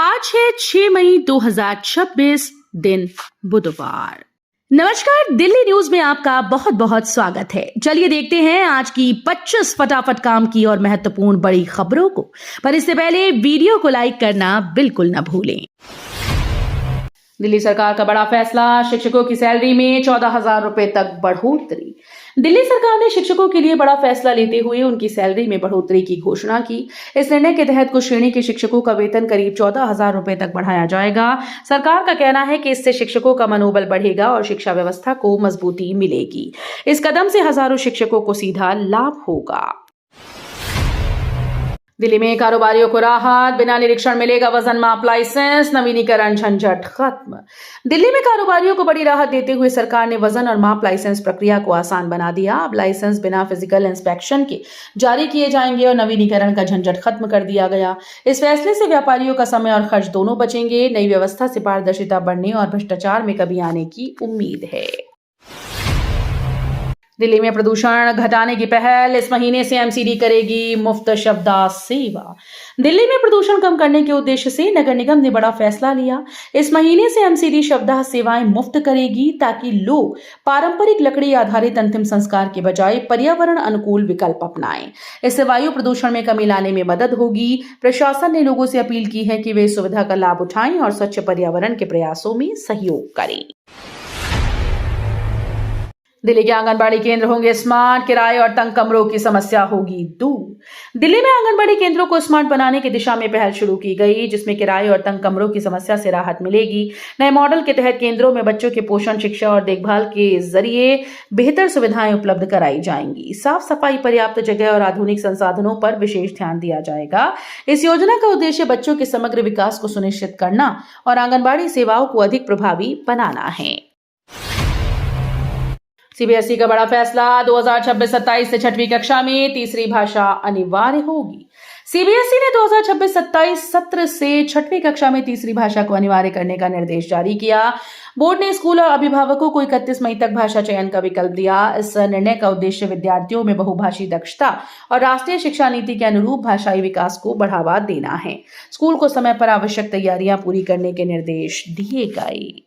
आज है 6 मई 2026 दिन बुधवार। नमस्कार, दिल्ली न्यूज में आपका बहुत बहुत स्वागत है। चलिए देखते हैं आज की 25 फटाफट काम की और महत्वपूर्ण बड़ी खबरों को। पर इससे पहले वीडियो को लाइक करना बिल्कुल न भूलें। दिल्ली सरकार का बड़ा फैसला, शिक्षकों की सैलरी में 14,000 रुपए तक बढ़ोतरी। दिल्ली सरकार ने शिक्षकों के लिए बड़ा फैसला लेते हुए उनकी सैलरी में बढ़ोतरी की घोषणा की। इस निर्णय के तहत कुछ श्रेणी के शिक्षकों का वेतन करीब 14,000 रुपए तक बढ़ाया जाएगा। सरकार का कहना है कि इससे शिक्षकों का मनोबल बढ़ेगा और शिक्षा व्यवस्था को मजबूती मिलेगी। इस कदम से हजारों शिक्षकों को सीधा लाभ होगा। दिल्ली में कारोबारियों को राहत, बिना निरीक्षण मिलेगा वजन माप लाइसेंस, नवीनीकरण झंझट खत्म। दिल्ली में कारोबारियों को बड़ी राहत देते हुए सरकार ने वजन और माप लाइसेंस प्रक्रिया को आसान बना दिया। अब लाइसेंस बिना फिजिकल इंस्पेक्शन के जारी किए जाएंगे और नवीनीकरण का झंझट खत्म कर दिया गया। इस फैसले से व्यापारियों का समय और खर्च दोनों बचेंगे। नई व्यवस्था से पारदर्शिता बढ़ने और भ्रष्टाचार में कमी आने की उम्मीद है। दिल्ली में प्रदूषण घटाने की पहल, इस महीने से एमसीडी करेगी मुफ्त शवदाह सेवा। दिल्ली में प्रदूषण कम करने के उद्देश्य से नगर निगम ने बड़ा फैसला लिया। इस महीने से एमसीडी शवदाह सेवाएं मुफ्त करेगी ताकि लोग पारंपरिक लकड़ी आधारित अंतिम संस्कार के बजाय पर्यावरण अनुकूल विकल्प अपनाएं। इससे वायु प्रदूषण में कमी लाने में मदद होगी। प्रशासन ने लोगों से अपील की है कि वे इस सुविधा का लाभ उठाएं और स्वच्छ पर्यावरण के प्रयासों में सहयोग करें। दिल्ली के आंगनबाड़ी केंद्र होंगे स्मार्ट, किराए और तंग कमरों की समस्या होगी दूर। दिल्ली में आंगनबाड़ी केंद्रों को स्मार्ट बनाने की दिशा में पहल शुरू की गई, जिसमें किराए और तंग कमरों की समस्या से राहत मिलेगी। नए मॉडल के तहत केंद्रों में बच्चों के पोषण, शिक्षा और देखभाल के जरिए बेहतर सुविधाएं उपलब्ध कराई जाएंगी। साफ सफाई, पर्याप्त जगह और आधुनिक संसाधनों पर विशेष ध्यान दिया जाएगा। इस योजना का उद्देश्य बच्चों के समग्र विकास को सुनिश्चित करना और आंगनबाड़ी सेवाओं को अधिक प्रभावी बनाना है। सीबीएसई का बड़ा फैसला, 2026-27 से 6वीं कक्षा में तीसरी भाषा अनिवार्य होगी। सीबीएसई ने 2026-27 सत्र से 6वीं कक्षा में तीसरी भाषा को अनिवार्य करने का निर्देश जारी किया। बोर्ड ने स्कूल और अभिभावकों को 31 मई तक भाषा चयन का विकल्प दिया। इस निर्णय का उद्देश्य विद्यार्थियों में बहुभाषी दक्षता और राष्ट्रीय शिक्षा नीति के अनुरूप भाषाई विकास को बढ़ावा देना है। स्कूल को समय पर आवश्यक तैयारियां पूरी करने के निर्देश दिए गए।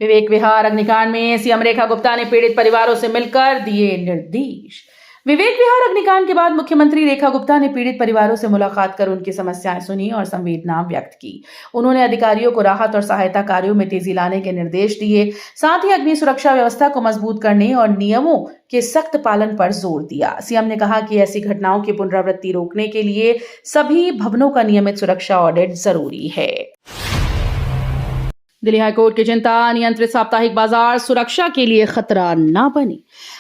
विवेक विहार अग्निकांड में सीएम रेखा गुप्ता ने पीड़ित परिवारों से मिलकर दिए निर्देश। विवेक विहार अग्निकांड के बाद मुख्यमंत्री रेखा गुप्ता ने पीड़ित परिवारों से मुलाकात कर उनकी समस्याएं सुनी और संवेदना व्यक्त की। उन्होंने अधिकारियों को राहत और सहायता कार्यों में तेजी लाने के निर्देश दिए। साथ ही अग्नि सुरक्षा व्यवस्था को मजबूत करने और नियमों के सख्त पालन पर जोर दिया। सीएम ने कहा कि ऐसी घटनाओं की पुनरावृत्ति रोकने के लिए सभी भवनों का नियमित सुरक्षा ऑडिट जरूरी है। दिल्ली हाईकोर्ट की चिंता, अनियंत्रित साप्ताहिक बाजार सुरक्षा के लिए खतरा न बने।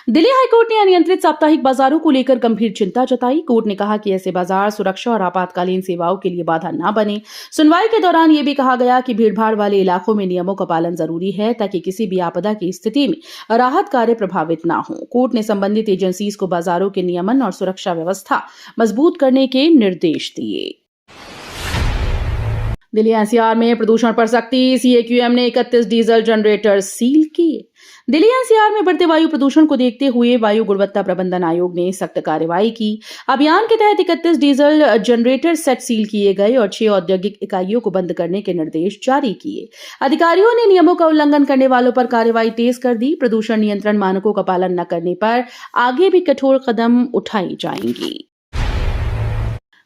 दिल्ली हाईकोर्ट ने अनियंत्रित साप्ताहिक बाजारों को लेकर गंभीर चिंता जताई। कोर्ट ने कहा कि ऐसे बाजार सुरक्षा और आपातकालीन सेवाओं के लिए बाधा न बने। सुनवाई के दौरान यह भी कहा गया कि भीड़भाड़ वाले इलाकों में नियमों का पालन जरूरी है ताकि किसी भी आपदा की स्थिति में राहत कार्य प्रभावित न हो। कोर्ट ने संबंधित एजेंसीज को बाजारों के नियमन और सुरक्षा व्यवस्था मजबूत करने के निर्देश दिए। दिल्ली एनसीआर में प्रदूषण पर सख्ती, सीएक्यूएम ने 31 डीजल जनरेटर सील किए। दिल्ली एनसीआर में बढ़ते वायु प्रदूषण को देखते हुए वायु गुणवत्ता प्रबंधन आयोग ने सख्त कार्रवाई की। अभियान के तहत 31 डीजल जनरेटर सेट सील किए गए और 6 औद्योगिक इकाइयों को बंद करने के निर्देश जारी किए। अधिकारियों ने नियमों का उल्लंघन करने वालों पर कार्रवाई तेज कर दी। प्रदूषण नियंत्रण मानकों का पालन न करने पर आगे भी कठोर कदम उठाई जाएंगी।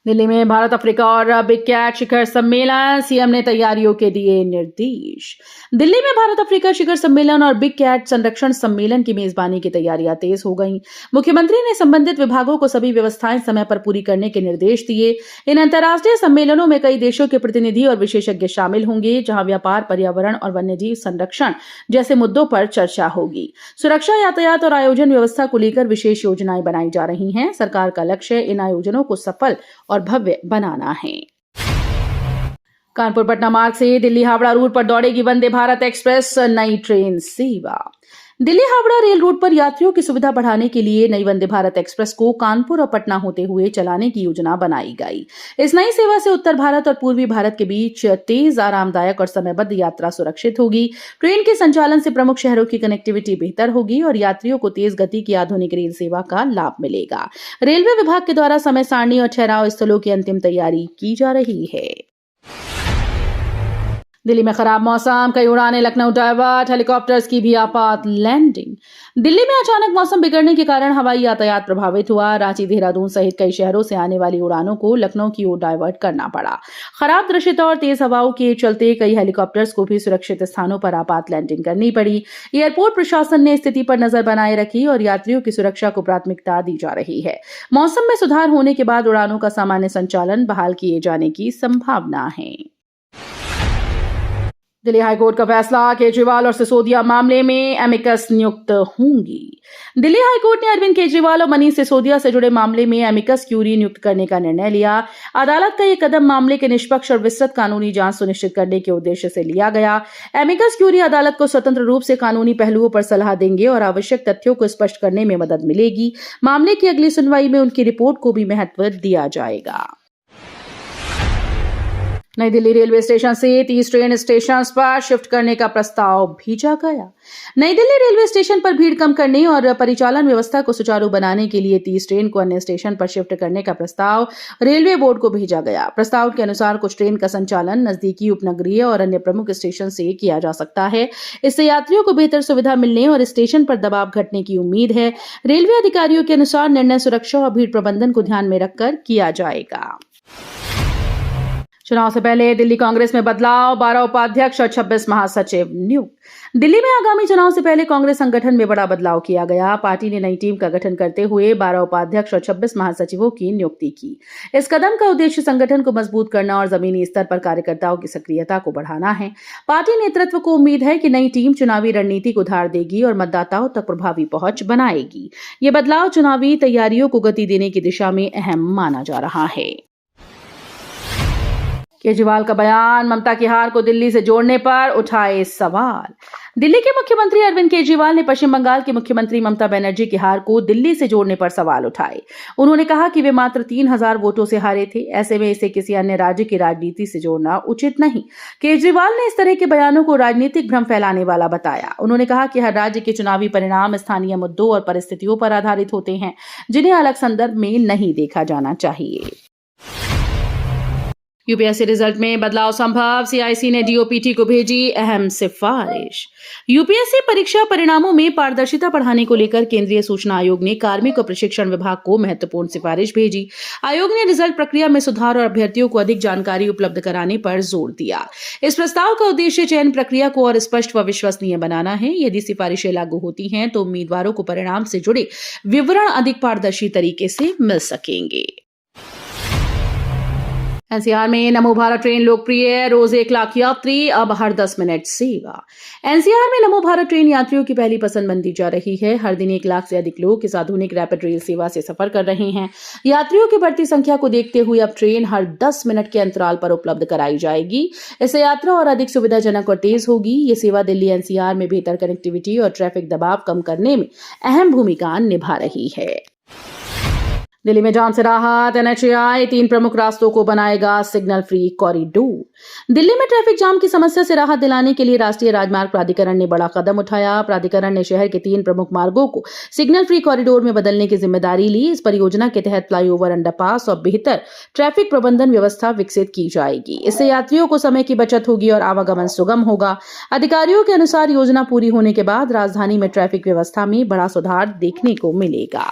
दिल्ली में भारत अफ्रीका और बिग कैट शिखर सम्मेलन, सीएम ने तैयारियों के दिए निर्देश। दिल्ली में भारत अफ्रीका शिखर सम्मेलन और बिग कैट संरक्षण सम्मेलन की मेजबानी की तैयारियां तेज हो गईं। मुख्यमंत्री ने संबंधित विभागों को सभी व्यवस्थाएं समय पर पूरी करने के निर्देश दिए। इन अंतर्राष्ट्रीय सम्मेलनों में कई देशों के प्रतिनिधि और विशेषज्ञ शामिल होंगे, जहां व्यापार, पर्यावरण और वन्यजीव संरक्षण जैसे मुद्दों पर चर्चा होगी। सुरक्षा, यातायात और आयोजन व्यवस्था को लेकर विशेष योजनाएं बनाई जा रही हैं। सरकार का लक्ष्य इन आयोजनों को सफल और भव्य बनाना है। कानपुर पटना मार्ग से दिल्ली हावड़ा रूट पर दौड़ेगी वंदे भारत एक्सप्रेस नई ट्रेन सेवा। दिल्ली हावड़ा रेल रूट पर यात्रियों की सुविधा बढ़ाने के लिए नई वंदे भारत एक्सप्रेस को कानपुर और पटना होते हुए चलाने की योजना बनाई गई। इस नई सेवा से उत्तर भारत और पूर्वी भारत के बीच तेज, आरामदायक और समयबद्ध यात्रा सुरक्षित होगी। ट्रेन के संचालन से प्रमुख शहरों की कनेक्टिविटी बेहतर होगी और यात्रियों को तेज गति की आधुनिक रेल सेवा का लाभ मिलेगा। रेलवे विभाग के द्वारा समय सारणी और ठहराव स्थलों की अंतिम तैयारी की जा रही है। दिल्ली में खराब मौसम, कई उड़ानें लखनऊ डाइवर्ट, हेलीकॉप्टर्स की भी आपात लैंडिंग। दिल्ली में अचानक मौसम बिगड़ने के कारण हवाई यातायात प्रभावित हुआ। रांची, देहरादून सहित कई शहरों से आने वाली उड़ानों को लखनऊ की ओर डाइवर्ट करना पड़ा। खराब दृश्यता और तेज हवाओं के चलते कई हेलीकॉप्टर्स को भी सुरक्षित स्थानों पर आपात लैंडिंग करनी पड़ी। एयरपोर्ट प्रशासन ने स्थिति पर नजर बनाए रखी और यात्रियों की सुरक्षा को प्राथमिकता दी जा रही है। मौसम में सुधार होने के बाद उड़ानों का सामान्य संचालन बहाल किए जाने की संभावना है। दिल्ली हाईकोर्ट का फैसला, केजरीवाल और सिसोदिया मामले में एमिकस नियुक्त होंगी। दिल्ली हाईकोर्ट ने अरविंद केजरीवाल और मनीष सिसोदिया से जुड़े मामले में एमिकस क्यूरी नियुक्त करने का निर्णय लिया। अदालत का यह कदम मामले के निष्पक्ष और विस्तृत कानूनी जांच सुनिश्चित करने के उद्देश्य से लिया गया। एमिकस क्यूरी अदालत को स्वतंत्र रूप से कानूनी पहलुओं पर सलाह देंगे और आवश्यक तथ्यों को स्पष्ट करने में मदद मिलेगी। मामले की अगली सुनवाई में उनकी रिपोर्ट को भी महत्व दिया जाएगा। नई दिल्ली रेलवे स्टेशन से 30 ट्रेन स्टेशन पर शिफ्ट करने का प्रस्ताव भेजा गया। नई दिल्ली रेलवे स्टेशन पर भीड़ कम करने और परिचालन व्यवस्था को सुचारू बनाने के लिए 30 ट्रेन को अन्य स्टेशन पर शिफ्ट करने का प्रस्ताव रेलवे बोर्ड को भेजा गया। प्रस्ताव के अनुसार कुछ ट्रेन का संचालन नजदीकी उपनगरीय और अन्य प्रमुख स्टेशन से किया जा सकता है। इससे यात्रियों को बेहतर सुविधा मिलने और स्टेशन पर दबाव घटने की उम्मीद है। रेलवे अधिकारियों के अनुसार निर्णय सुरक्षा और भीड़ प्रबंधन को ध्यान में रखकर किया जाएगा। चुनाव से पहले दिल्ली कांग्रेस में बदलाव, 12 उपाध्यक्ष और 26 महासचिव नियुक्त। दिल्ली में आगामी चुनाव से पहले कांग्रेस संगठन में बड़ा बदलाव किया गया। पार्टी ने नई टीम का गठन करते हुए 12 उपाध्यक्ष और 26 महासचिवों की नियुक्ति की। इस कदम का उद्देश्य संगठन को मजबूत करना और जमीनी स्तर पर कार्यकर्ताओं की सक्रियता को बढ़ाना है। पार्टी नेतृत्व को उम्मीद है कि नई टीम चुनावी रणनीति को धार देगी और मतदाताओं तक प्रभावी पहुंच बनाएगी। ये बदलाव चुनावी तैयारियों को गति देने की दिशा में अहम माना जा रहा है। केजरीवाल का बयान, ममता की हार को दिल्ली से जोड़ने पर उठाए सवाल। दिल्ली के मुख्यमंत्री अरविंद केजरीवाल ने पश्चिम बंगाल की मुख्यमंत्री ममता बनर्जी की हार को दिल्ली से जोड़ने पर सवाल उठाए। उन्होंने कहा कि वे मात्र 3000 वोटों से हारे थे, ऐसे में इसे किसी अन्य राज्य की राजनीति से जोड़ना उचित नहीं। केजरीवाल ने इस तरह के बयानों को राजनीतिक भ्रम फैलाने वाला बताया। उन्होंने कहा कि हर राज्य के चुनावी परिणाम स्थानीय मुद्दों और परिस्थितियों पर आधारित होते हैं, जिन्हें अलग संदर्भ में नहीं देखा जाना चाहिए। यूपीएससी रिजल्ट में बदलाव संभव, सीआईसी ने डीओपीटी को भेजी अहम सिफारिश। यूपीएससी परीक्षा परिणामों में पारदर्शिता बढ़ाने को लेकर केंद्रीय सूचना आयोग ने कार्मिक और प्रशिक्षण विभाग को महत्वपूर्ण सिफारिश भेजी। आयोग ने रिजल्ट प्रक्रिया में सुधार और अभ्यर्थियों को अधिक जानकारी उपलब्ध कराने पर जोर दिया। इस प्रस्ताव का उद्देश्य चयन प्रक्रिया को और स्पष्ट व विश्वसनीय बनाना है। यदि सिफारिशें लागू होती हैं तो उम्मीदवारों को परिणाम से जुड़े विवरण अधिक पारदर्शी तरीके से मिल सकेंगे। एनसीआर में नमो भारत ट्रेन लोकप्रिय, रोज 1 लाख यात्री, अब हर 10 मिनट सेवा। एनसीआर में नमो भारत ट्रेन यात्रियों की पहली पसंद बनती जा रही है। हर दिन 1 लाख से अधिक लोग इस आधुनिक रैपिड रेल सेवा से सफर कर रहे हैं। यात्रियों की बढ़ती संख्या को देखते हुए अब ट्रेन हर 10 मिनट के अंतराल पर उपलब्ध कराई जाएगी। इससे यात्रा और अधिक सुविधाजनक और तेज होगी। ये सेवा दिल्ली एनसीआर में बेहतर कनेक्टिविटी और ट्रैफिक दबाव कम करने में अहम भूमिका निभा रही है। दिल्ली में जाम से राहत, एनएचएआई 3 प्रमुख रास्तों को बनाएगा सिग्नल फ्री कॉरिडोर। दिल्ली में ट्रैफिक जाम की समस्या से राहत दिलाने के लिए राष्ट्रीय राजमार्ग प्राधिकरण ने बड़ा कदम उठाया। प्राधिकरण ने शहर के 3 प्रमुख मार्गों को सिग्नल फ्री कॉरिडोर में बदलने की जिम्मेदारी ली। इस परियोजना के तहत फ्लाईओवर, अंडरपास और बेहतर ट्रैफिक प्रबंधन व्यवस्था विकसित की जाएगी। इससे यात्रियों को समय की बचत होगी और आवागमन सुगम होगा। अधिकारियों के अनुसार योजना पूरी होने के बाद राजधानी में ट्रैफिक व्यवस्था में बड़ा सुधार देखने को मिलेगा।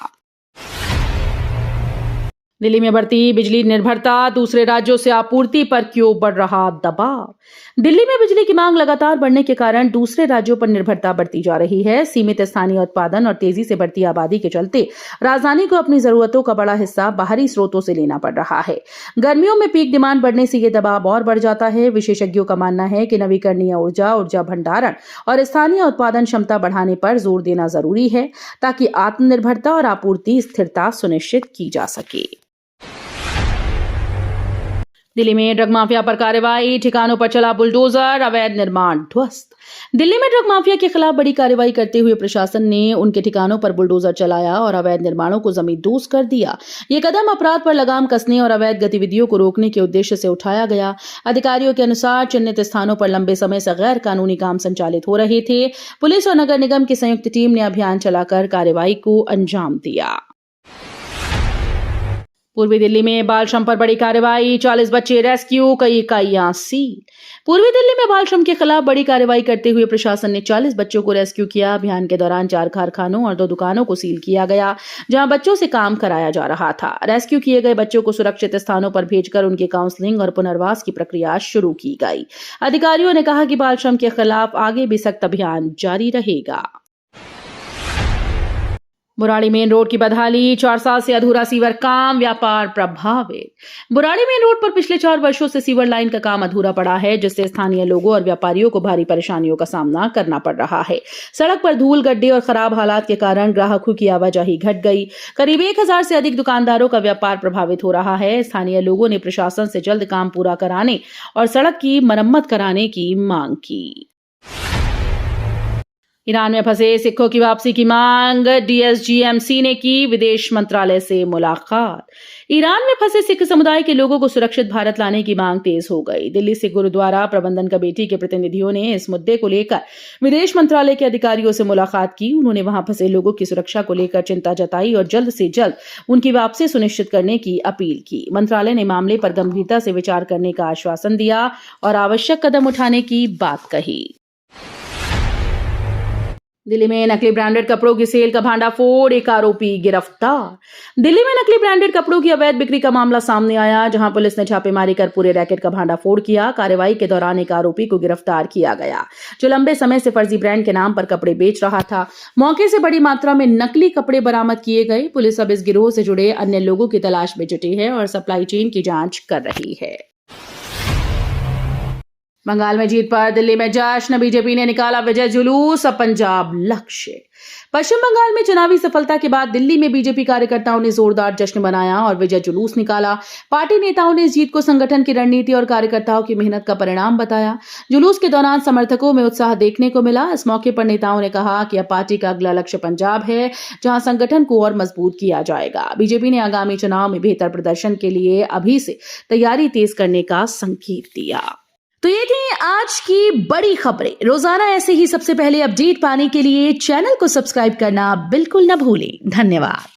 दिल्ली में बढ़ती बिजली निर्भरता, दूसरे राज्यों से आपूर्ति पर क्यों बढ़ रहा दबाव। दिल्ली में बिजली की मांग लगातार बढ़ने के कारण दूसरे राज्यों पर निर्भरता बढ़ती जा रही है। सीमित स्थानीय उत्पादन और तेजी से बढ़ती आबादी के चलते राजधानी को अपनी जरूरतों का बड़ा हिस्सा बाहरी स्रोतों से लेना पड़ रहा है। गर्मियों में पीक डिमांड बढ़ने से यह दबाव और बढ़ जाता है। विशेषज्ञों का मानना है कि नवीकरणीय ऊर्जा भंडारण और स्थानीय उत्पादन क्षमता बढ़ाने पर जोर देना जरूरी है, ताकि आत्मनिर्भरता और आपूर्ति स्थिरता सुनिश्चित की जा सके। दिल्ली में ड्रग माफिया पर कार्रवाई, ठिकानों पर चला बुलडोजर, अवैध निर्माण ध्वस्त। दिल्ली में ड्रग माफिया के खिलाफ बड़ी कार्रवाई करते हुए प्रशासन ने उनके ठिकानों पर बुलडोजर चलाया और अवैध निर्माणों को जमींदोज कर दिया। ये कदम अपराध पर लगाम कसने और अवैध गतिविधियों को रोकने के उद्देश्य से उठाया गया। अधिकारियों के अनुसार चिन्हित स्थानों पर लंबे समय से गैर कानूनी काम संचालित हो रहे थे। पुलिस और नगर निगम की संयुक्त टीम ने अभियान चलाकर कार्रवाई को अंजाम दिया। पूर्वी दिल्ली में बाल श्रम पर बड़ी कार्रवाई, 40 बच्चे रेस्क्यू, कई इकाइयां सील। पूर्वी दिल्ली में बाल श्रम के खिलाफ बड़ी कार्रवाई करते हुए प्रशासन ने 40 बच्चों को रेस्क्यू किया। अभियान के दौरान 4 कारखानों और 2 दुकानों को सील किया गया, जहां बच्चों से काम कराया जा रहा था। रेस्क्यू किए गए बच्चों को सुरक्षित स्थानों पर भेजकर उनकी काउंसलिंग और पुनर्वास की प्रक्रिया शुरू की गई। अधिकारियों ने कहा कि बाल श्रम के खिलाफ आगे भी सख्त अभियान जारी रहेगा। बुराड़ी मेन रोड की बदहाली, 4 साल से अधूरा सीवर काम, व्यापार प्रभावित। बुराड़ी मेन रोड पर पिछले 4 वर्षों से सीवर लाइन का काम अधूरा पड़ा है, जिससे स्थानीय लोगों और व्यापारियों को भारी परेशानियों का सामना करना पड़ रहा है। सड़क पर धूल, गड्ढे और खराब हालात के कारण ग्राहकों की आवाजाही घट गई। करीब 1000 से अधिक दुकानदारों का व्यापार प्रभावित हो रहा है। स्थानीय लोगों ने प्रशासन से जल्द काम पूरा कराने और सड़क की मरम्मत कराने की मांग की। ईरान में फंसे सिखों की वापसी की मांग, डीएसजीएमसी ने की विदेश मंत्रालय से मुलाकात। ईरान में फंसे सिख समुदाय के लोगों को सुरक्षित भारत लाने की मांग तेज हो गई। दिल्ली सिख गुरुद्वारा प्रबंधन कमेटी के प्रतिनिधियों ने इस मुद्दे को लेकर विदेश मंत्रालय के अधिकारियों से मुलाकात की। उन्होंने वहां फंसे लोगों की सुरक्षा को लेकर चिंता जताई और जल्द से जल्द उनकी वापसी सुनिश्चित करने की अपील की। मंत्रालय ने मामले पर गंभीरता से विचार करने का आश्वासन दिया और आवश्यक कदम उठाने की बात कही। दिल्ली में नकली ब्रांडेड कपड़ों की सेल का भांडाफोड़, एक आरोपी गिरफ्तार। दिल्ली में नकली ब्रांडेड कपड़ों की अवैध बिक्री का मामला सामने आया, जहां पुलिस ने छापेमारी कर पूरे रैकेट का भांडाफोड़ किया। कार्रवाई के दौरान एक आरोपी को गिरफ्तार किया गया, जो लंबे समय से फर्जी ब्रांड के नाम पर कपड़े बेच रहा था। मौके से बड़ी मात्रा में नकली कपड़े बरामद किए गए। पुलिस अब इस गिरोह से जुड़े अन्य लोगों की तलाश में जुटी है और सप्लाई चेन की जांच कर रही है। बंगाल में जीत पर दिल्ली में जश्न, बीजेपी ने निकाला विजय जुलूस, अब पंजाब लक्ष्य। पश्चिम बंगाल में चुनावी सफलता के बाद दिल्ली में बीजेपी कार्यकर्ताओं ने जोरदार जश्न मनाया और विजय जुलूस निकाला। पार्टी नेताओं ने इस जीत को संगठन की रणनीति और कार्यकर्ताओं की मेहनत का परिणाम बताया। जुलूस के दौरान समर्थकों में उत्साह देखने को मिला। इस मौके पर नेताओं ने कहा कि अब पार्टी का अगला लक्ष्य पंजाब है, जहां संगठन को और मजबूत किया जाएगा। बीजेपी ने आगामी चुनाव में बेहतर प्रदर्शन के लिए अभी से तैयारी तेज करने का संकेत दिया। तो ये थी आज की बड़ी खबरें। रोजाना ऐसे ही सबसे पहले अपडेट पाने के लिए चैनल को सब्सक्राइब करना बिल्कुल न भूलें। धन्यवाद।